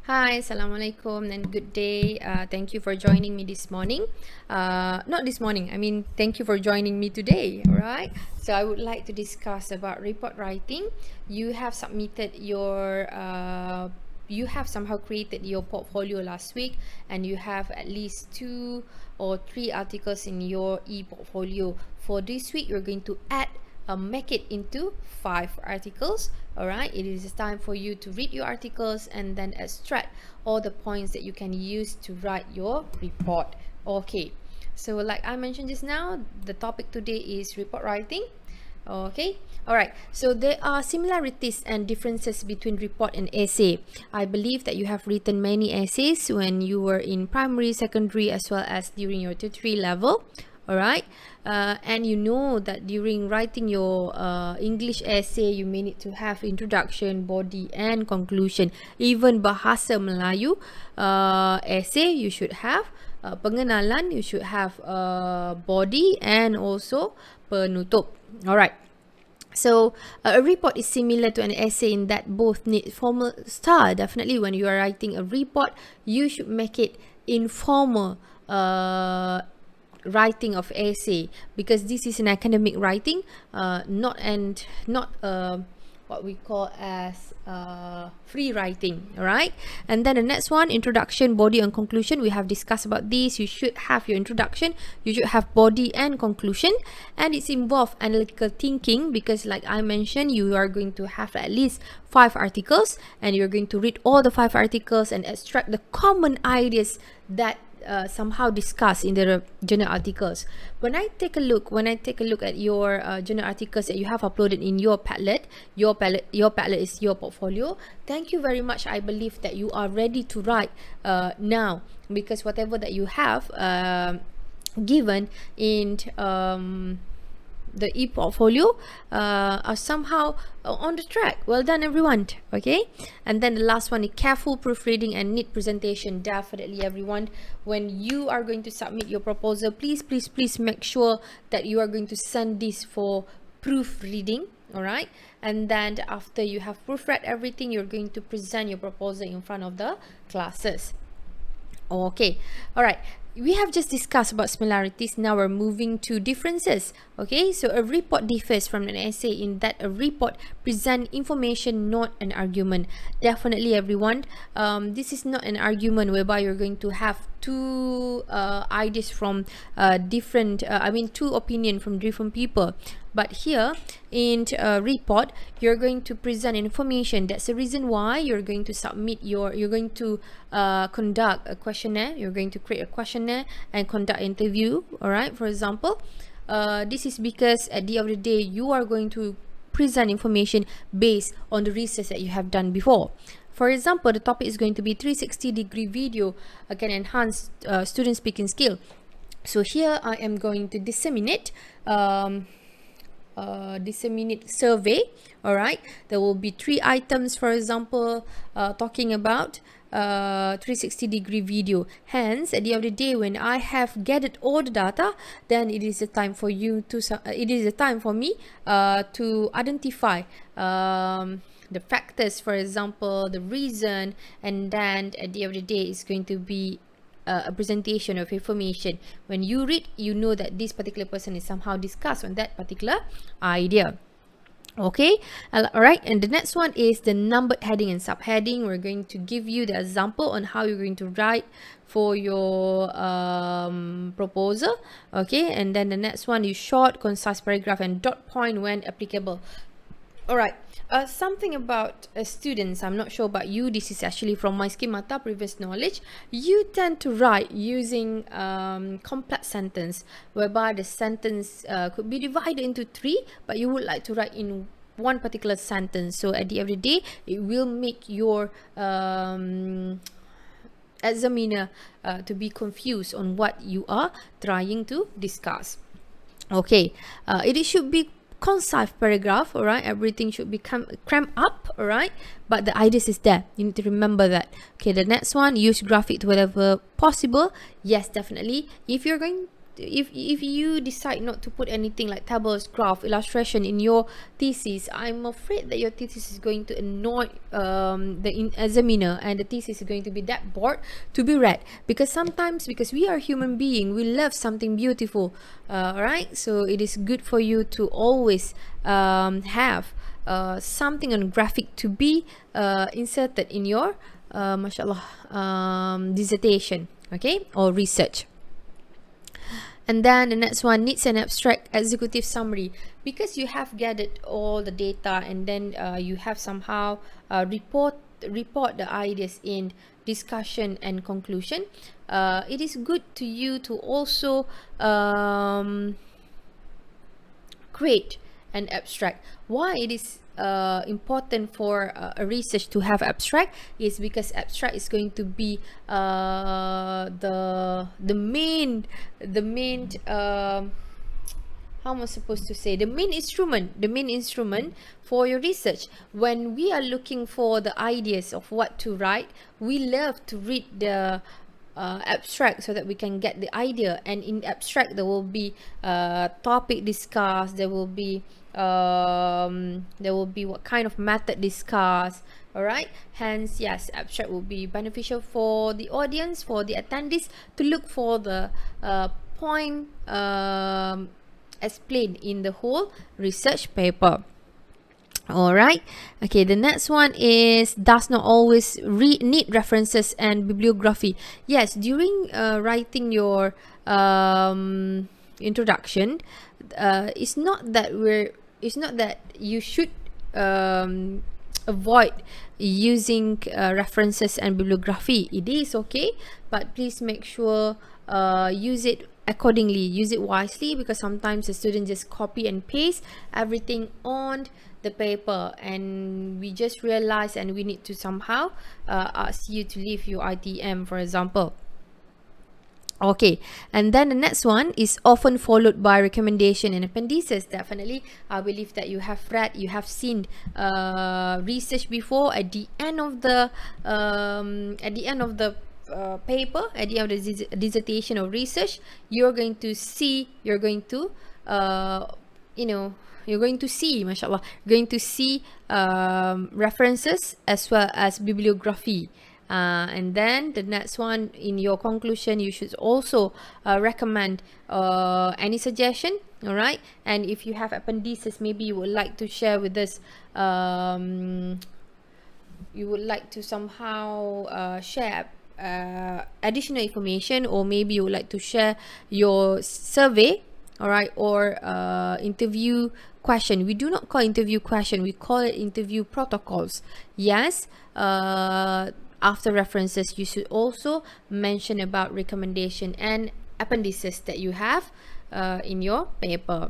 Hi, Assalamualaikum and good day. Thank you for joining me this morning. Not this morning, thank you for joining me today. All right. So, I would like to discuss about report writing. You have submitted you have somehow created your portfolio last week, and you have at least 2 or 3 articles in your e-portfolio. For this week, you're going to make it into 5 articles. All right, it is time for you to read your articles and then extract all the points that you can use to write your report. Okay, so like I mentioned just now, the topic today is report writing. Okay, all right, so there are similarities and differences between report and essay. I believe that you have written many essays when you were in primary, secondary, as well as during your tertiary level. All right, and you know that during writing your English essay, you may need to have introduction, body, and conclusion. Even bahasa Melayu essay, you should have pengenalan, you should have body, and also penutup. All right. So a report is similar to an essay in that both need formal style. Definitely, when you are writing a report, you should make it informal writing of essay, because this is an academic writing, not what we call as free writing. All right, and then the next one, introduction, body, and conclusion. We have discussed about this. You should have your introduction, you should have body and conclusion, and it's involved analytical thinking, because like I mentioned, you are going to have at least 5 articles, and you're going to read all the 5 articles and extract the common ideas that somehow discussed in the journal articles. When I take a look at your journal articles that you have uploaded in your Padlet, your Padlet is your portfolio. Thank you very much. I believe that you are ready to write now, because whatever that you have given in the e-portfolio are somehow on the track. Well done, everyone. Okay, and then the last one is careful proofreading and neat presentation. Definitely, everyone, when you are going to submit your proposal, please make sure that you are going to send this for proofreading. All right, and then after you have proofread everything, you're going to present your proposal in front of the classes. Okay, all right, we have just discussed about similarities. Now we're moving to differences. Okay, so a report differs from an essay in that a report presents information, not an argument. Definitely, everyone, this is not an argument whereby you're going to have 2 ideas from two opinion from different people. But here in report, you're going to present information. That's the reason why you're going to you're going to conduct a questionnaire. You're going to create a questionnaire and conduct an interview. All right, for example, this is because at the end of the day, you are going to present information based on the research that you have done before. For example, the topic is going to be 360-degree video can enhance student speaking skill. So here I am going to disseminate survey. All right, there will be 3 items, for example, talking about 360-degree video. Hence, at the end of the day, when I have gathered all the data, then it is a time for you to it is a time for me to identify the factors, for example, the reason, and then at the end of the day, it's going to be a presentation of information. When you read, you know that this particular person is somehow discussed on that particular idea. Okay, all right, and the next one is the numbered heading and subheading. We're going to give you the example on how you're going to write for your proposal. Okay, and then the next one is short, concise paragraph and dot point when applicable. All right, something about students, I'm not sure about you, this is actually from my schemata previous knowledge. You tend to write using complex sentence, whereby the sentence could be divided into 3, but you would like to write in one particular sentence. So at the end of the day, it will make your examiner to be confused on what you are trying to discuss. Okay, it should be concise paragraph. All right, everything should be crammed up. All right, but the ideas is there, you need to remember that. Okay, the next one, use graphic to wherever possible. Yes, definitely, if you're going if you decide not to put anything like tables, graph, illustration in your thesis, I'm afraid that your thesis is going to annoy the examiner, and the thesis is going to be that bored to be read, because sometimes, because we are human being, we love something beautiful. Right, so it is good for you to always have something on graphic to be inserted in your mashallah dissertation, okay, or research. And then the next one needs an abstract executive summary, because you have gathered all the data, and then you have somehow report the ideas in discussion and conclusion. It is good to you to also create an abstract. Why it is important for a research to have abstract is because abstract is going to be the main how am I supposed to say, the main instrument for your research. When we are looking for the ideas of what to write, we love to read the abstract so that we can get the idea. And in abstract there will be topic discussed, there will be what kind of method discussed. All right, hence yes, abstract will be beneficial for the audience, for the attendees, to look for the point explained in the whole research paper. All right, okay, the next one is does not always need references and bibliography. Yes, during writing your introduction, it's not that you should avoid using references and bibliography. It is okay, but please make sure use it accordingly, use it wisely, because sometimes the student just copy and paste everything on the paper, and we just realize, and we need to somehow ask you to leave your ITM, for example. Okay, and then the next one is often followed by recommendation and appendices. Definitely, I believe that you have read, you have seen research before. At the end of the paper, at the end of the dissertation or research, you're going to see, mashallah, going to see references as well as bibliography. And then the next one, in your conclusion, you should also recommend any suggestion. All right, and if you have appendices, maybe you would like to share with us, you would like to somehow share additional information, or maybe you would like to share your survey, all right, or interview question. We do not call interview question, we call it interview protocols. Yes, after references, you should also mention about recommendation and appendices that you have in your paper.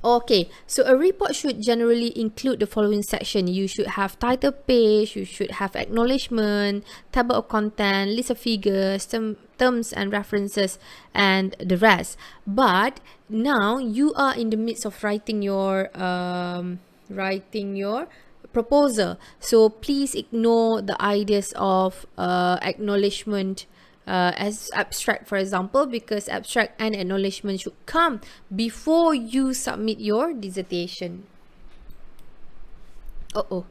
Okay, so a report should generally include the following section. You should have title page, you should have acknowledgement, table of content, list of figures, terms and references, and the rest. But now you are in the midst of writing your proposal, so please ignore the ideas of acknowledgement as abstract, for example, because abstract and acknowledgement should come before you submit your dissertation. Okay,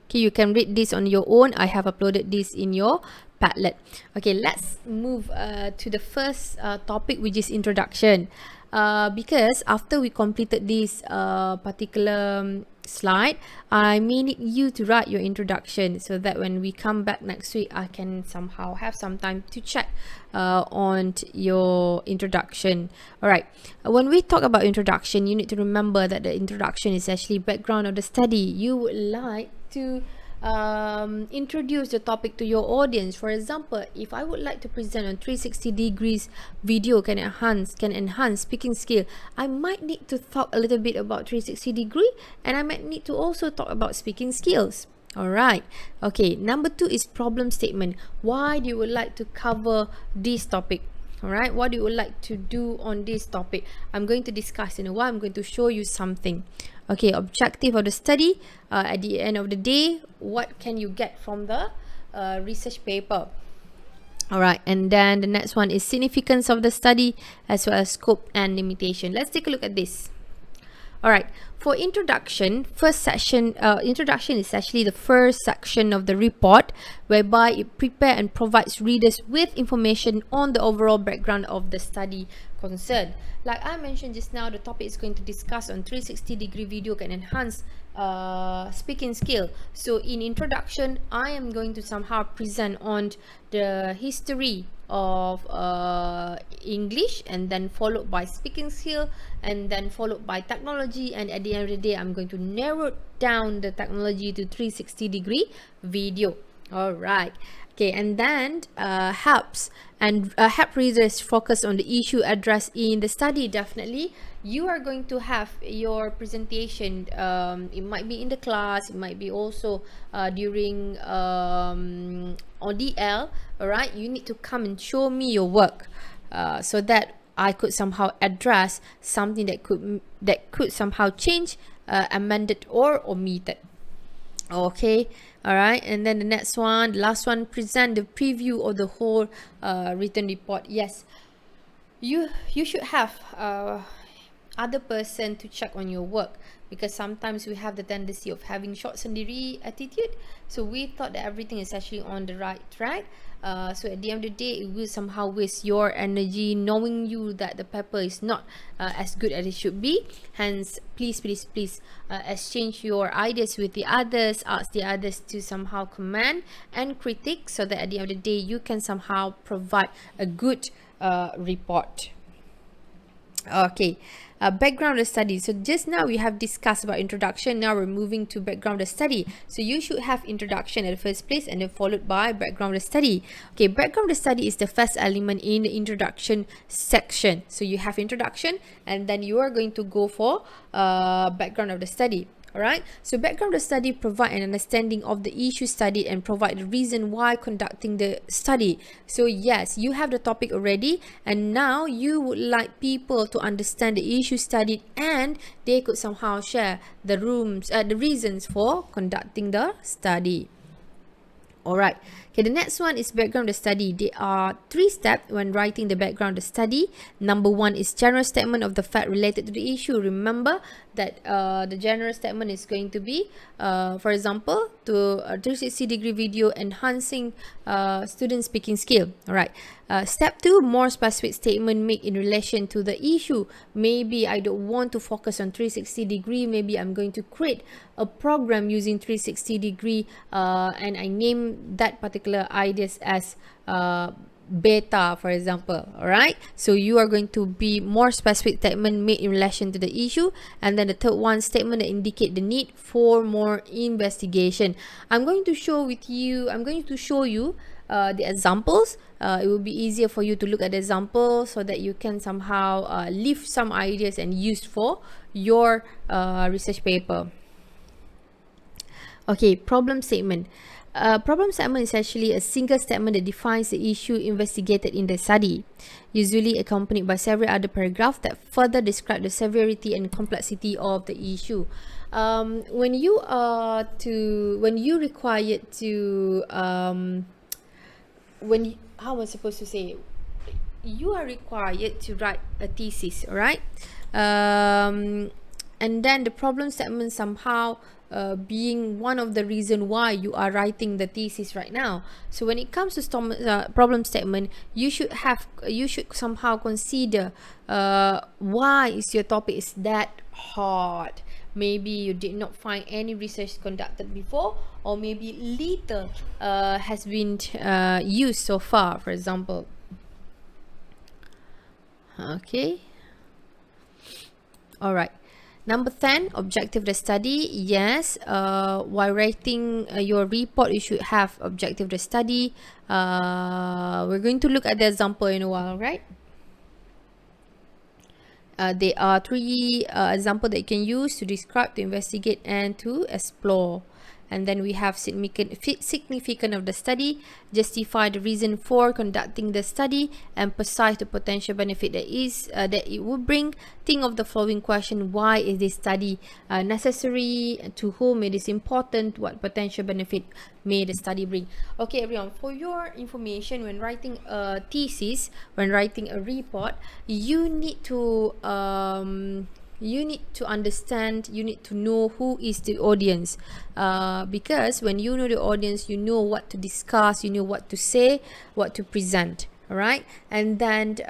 you can read this on your own. I have uploaded this in your Padlet. Okay, let's move to the first topic, which is introduction. Because after we completed this particular slide, I may need you to write your introduction, so that when we come back next week, I can somehow have some time to check on your introduction. All right, when we talk about introduction, you need to remember that the introduction is actually background of the study. You would like to introduce the topic to your audience. For example, if I would like to present on 360 degrees video can enhance speaking skill, I might need to talk a little bit about 360 degree, and I might need to also talk about speaking skills. All right, okay, number 2 is problem statement. Why do you would like to cover this topic? All right, what do you would like to do on this topic? I'm going to discuss in a while. I'm going to show you something. Okay, objective of the study. At the end of the day, what can you get from the research paper? All right, and then the next one is significance of the study as well as scope and limitation. Let's take a look at this. All right, for introduction, first section, introduction is actually the first section of the report, whereby it prepares and provides readers with information on the overall background of the study concerned. Like I mentioned just now, the topic is going to discuss on 360-degree video can enhance speaking skill. So in introduction, I am going to somehow present on the history of English, and then followed by speaking skill, and then followed by technology, and at the end of the day I'm going to narrow down the technology to 360-degree video. All right, okay, and then help readers focus on the issue addressed in the study. Definitely you are going to have your presentation, it might be in the class, it might be also during ODL. all right, you need to come and show me your work, so that I could somehow address something that could somehow change, amended or omitted. Okay, all right, and then the next one, the last one, present the preview of the whole written report. Yes, you should have other person to check on your work, because sometimes we have the tendency of having short sendiri attitude, so we thought that everything is actually on the right track. So at the end of the day, it will somehow waste your energy knowing you that the paper is not as good as it should be. Hence, please exchange your ideas with the others, ask the others to somehow comment and critique, so that at the end of the day you can somehow provide a good report. Okay, background of study. So just now we have discussed about introduction. Now we're moving to background of study. So you should have introduction at the first place, and then followed by background of study. Okay, background of study is the first element in the introduction section. So you have introduction, and then you are going to go for background of the study. Alright, so background of study provide an understanding of the issue studied and provide the reason why conducting the study. So yes, you have the topic already, and now you would like people to understand the issue studied, and they could somehow share the reasons for conducting the study. Alright, okay, the next one is background of study. There are 3 steps when writing the background of study. Number 1 is general statement of the fact related to the issue. Remember that the general statement is going to be, for example, to a 360-degree video enhancing student speaking skill. Alright, step 2, more specific statement made in relation to the issue. Maybe I don't want to focus on 360-degree, maybe I'm going to create a program using 360-degree, and I name that particular ideas as beta, for example. All right, so you are going to be more specific statement made in relation to the issue. And then the third one, statement that indicate the need for more investigation. I'm going to show you the examples. It will be easier for you to look at the example, so that you can somehow leave some ideas and use for your research paper. Okay, problem statement. Problem statement is actually a single statement that defines the issue investigated in the study, usually accompanied by several other paragraphs that further describe the severity and complexity of the issue. When you required to how am I supposed to say? You are required to write a thesis, alright? And then the problem statement somehow being one of the reason why you are writing the thesis right now. So when it comes to problem statement, you should somehow consider why is your topic is that hard. Maybe you did not find any research conducted before, or maybe little has been used so far, for example. Okay, all right. Number 10, objective of the study. Yes, while writing your report, you should have objective of the study. We're going to look at the example in a while, right? There are 3 examples that you can use to describe, to investigate, and to explore. and then we have significant of the study, justify the reason for conducting the study, emphasize the potential benefit that it would bring. Think of the following question: why is this study necessary? To whom it is important? What potential benefit may the study bring? Okay, everyone, for your information, when writing a thesis, when writing a report, you need to understand, you need to know who is the audience, because when you know the audience, you know what to discuss, you know what to say, what to present. All right, and then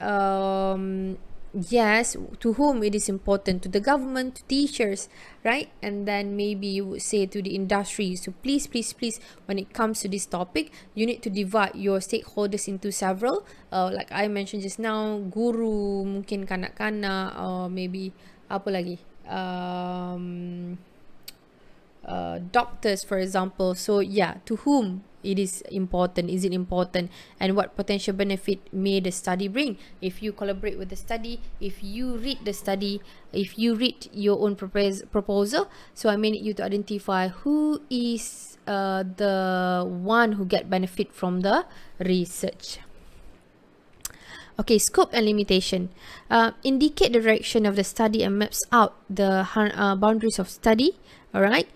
yes, to whom it is important: to the government, to teachers, right? And then maybe you would say to the industry. So please, when it comes to this topic, you need to divide your stakeholders into several, like I mentioned just now, guru, mungkin kanak-kanak, or maybe apa lagi, doctors, for example. So yeah, to whom it is important, is it important, and what potential benefit may the study bring? If you collaborate with the study, if you read the study, if you read your own proposal, so I need you to identify who is the one who get benefit from the research. Okay, scope and limitation. Indicate the direction of the study and maps out the boundaries of study. All right.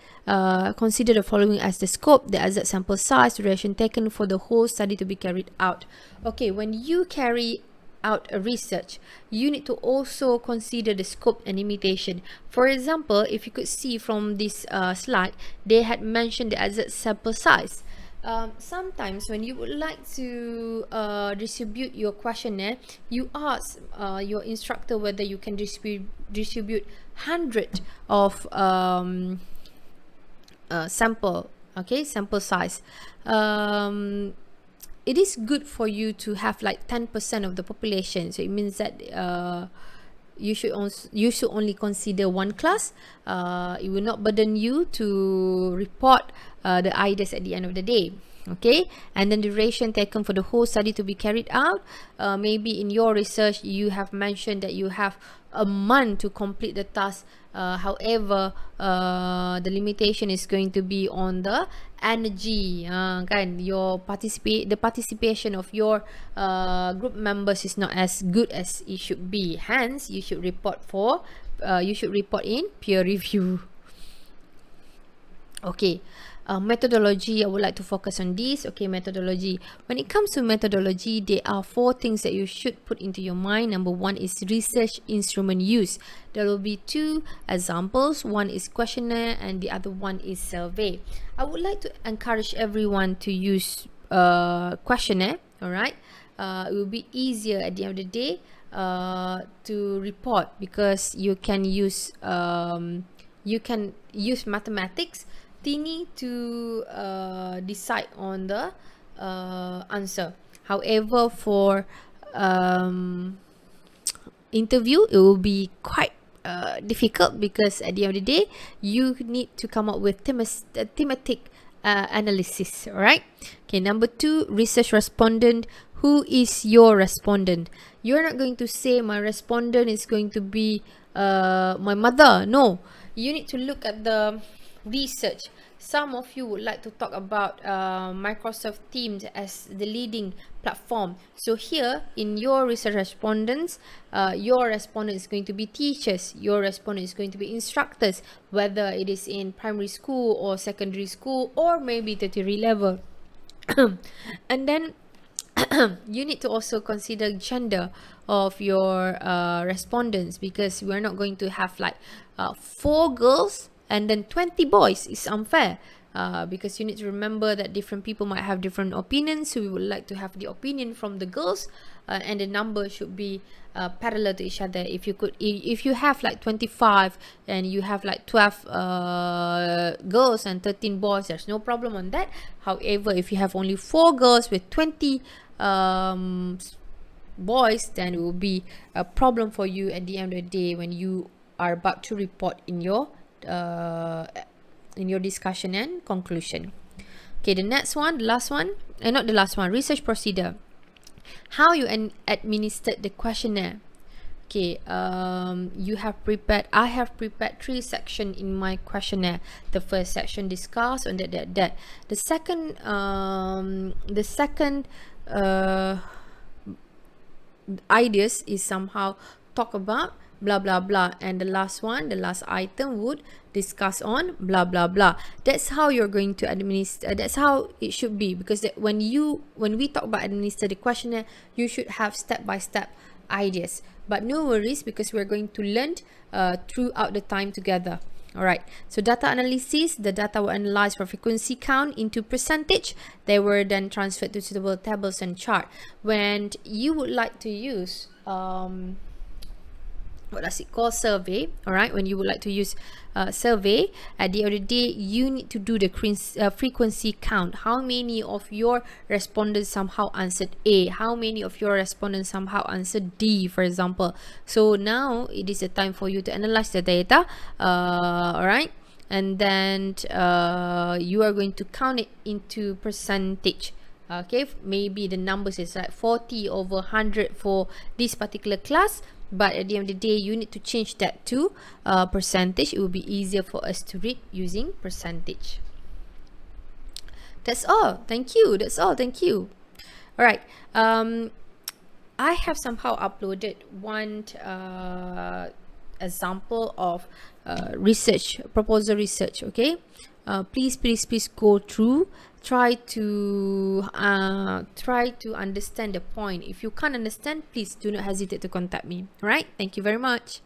Consider the following as the scope: the exact sample size, duration taken for the whole study to be carried out. Okay, when you carry out a research, you need to also consider the scope and limitation. For example, if you could see from this slide, they had mentioned the exact sample size. Sometimes when you would like to distribute your questionnaire, you ask your instructor whether you can distribute 100 of sample size. It is good for you to have like 10% of the population, so it means that you should only consider one class. It will not burden you to report the ideas at the end of the day. Okay, and then duration taken for the whole study to be carried out. Maybe in your research you have mentioned that you have a month to complete the task. However, the limitation is going to be on the energy, kan? The participation of your group members is not as good as it should be. Hence, you should report in peer review. Okay. Methodology, I would like to focus on this. Okay, methodology. When it comes to methodology, there are 4 things that you should put into your mind. Number 1 is research instrument use. There will be 2 examples. One is questionnaire and the other one is survey. I would like to encourage everyone to use questionnaire. All right, it will be easier at the end of the day to report, because you can use mathematics thingy to decide on the answer. However, for interview, it will be quite difficult, because at the end of the day, you need to come up with thematic analysis. All right. Okay, number 2, research respondent. Who is your respondent? You're not going to say my respondent is going to be my mother. No, you need to look at the research. Some of you would like to talk about Microsoft Teams as the leading platform. So here in your research respondents, your respondent is going to be teachers, your respondent is going to be instructors, whether it is in primary school or secondary school or maybe tertiary level. And then you need to also consider gender of your respondents, because we're not going to have like 4 girls and then 20 boys. Is unfair, because you need to remember that different people might have different opinions. So we would like to have the opinion from the girls, and the number should be parallel to each other. If you have like 25 and you have like 12 girls and 13 boys, there's no problem on that. However, if you have only 4 girls with 20 boys, then it will be a problem for you at the end of the day when you are about to report in your discussion and conclusion. Okay, the next one, research procedure. How you administered the questionnaire. Okay, you have prepared, I have prepared 3 sections in my questionnaire. The first section discuss on that. The second ideas is somehow talk about blah blah blah, and the last one, the last item would discuss on blah blah blah. That's how you're going to administer, that's how it should be, because when we talk about administer the questionnaire, you should have step by step ideas. But no worries, because we're going to learn throughout the time together. All right, so data analysis, the data were analyzed for frequency count into percentage. They were then transferred to suitable tables and chart. When you would like to use what does it call, survey, all right, when you would like to use survey, at the end of the day, you need to do the frequency count. How many of your respondents somehow answered A, how many of your respondents somehow answered D, for example. So now it is a time for you to analyze the data, all right, and then you are going to count it into percentage. Okay, maybe the numbers is like 40 over 100 for this particular class, but at the end of the day, you need to change that to percentage. It will be easier for us to read using percentage. That's all. Thank you. That's all. Thank you. All right. I have somehow uploaded one example of research, proposal research. Okay. Please go through. Try to understand the point. If you can't understand, please do not hesitate to contact me. All right. Thank you very much.